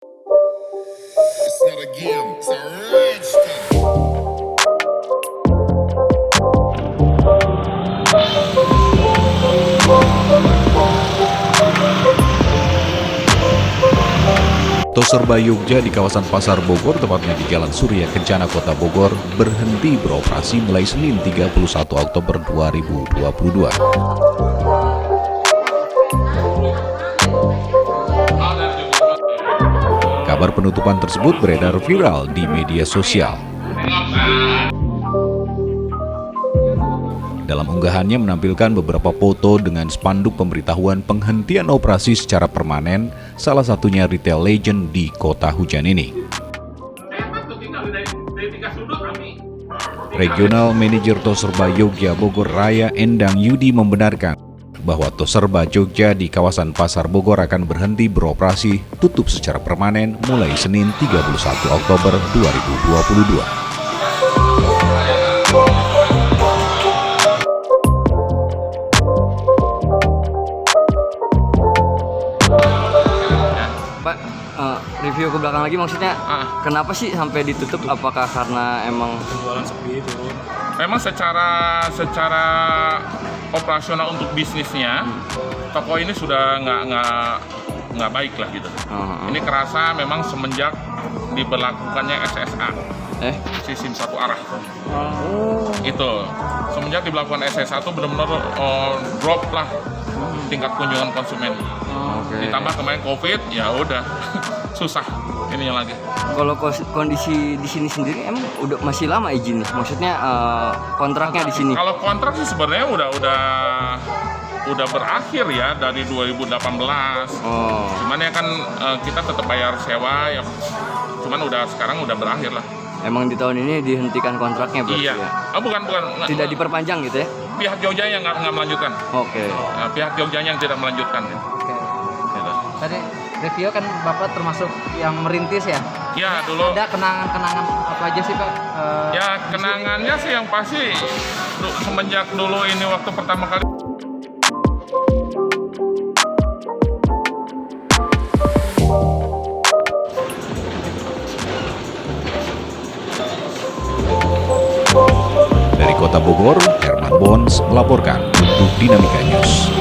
It's not a game, it's a rich thing. Toserba Yogja di kawasan Pasar Bogor, tepatnya di Jalan Surya Kencana, Kota Bogor, berhenti beroperasi mulai Senin 31 Oktober 2022. Kabar penutupan tersebut beredar viral di media sosial. Dalam unggahannya menampilkan beberapa foto dengan spanduk pemberitahuan penghentian operasi secara permanen, salah satunya retail legend di kota hujan ini. Regional Manager Toserba Yogja Bogor Raya Endang Yudi membenarkan bahwa Toserba Jogja di kawasan Pasar Bogor akan berhenti beroperasi tutup secara permanen mulai Senin 31 Oktober 2022. Pak, review ke belakang lagi maksudnya kenapa sih sampai ditutup? Apakah karena emang penjualan sepi itu? Memang secara operasional untuk bisnisnya toko ini sudah nggak baik lah gitu. Ini kerasa memang semenjak diberlakukannya SSA, sistem satu arah. Itu semenjak diberlakukan SSA itu benar-benar drop lah tingkat kunjungan konsumen. Ditambah kemarin COVID, ya udah susah ininya lagi. Kalau kondisi di sini sendiri emang udah masih lama izinnya? Maksudnya kontraknya di sini? Kalau kontrak sih sebenarnya udah berakhir ya dari 2018. Cuman ya kan kita tetap bayar sewa ya. Cuman sekarang udah berakhir lah. Emang di tahun ini dihentikan kontraknya berarti? Iya. Ya? Bukan. Tidak diperpanjang gitu ya? Pihak Jogja yang nggak melanjutkan. Oke. Pihak Jogja yang tidak melanjutkan. Oke. Gitu. Tadi review kan Bapak termasuk yang merintis ya? Ya dulu. Ada kenangan-kenangan apa aja sih Pak? Ya kenangannya sih yang pasti semenjak dulu ini waktu pertama kali. Dari Kota Bogor, Herman Bons melaporkan untuk Dinamika News.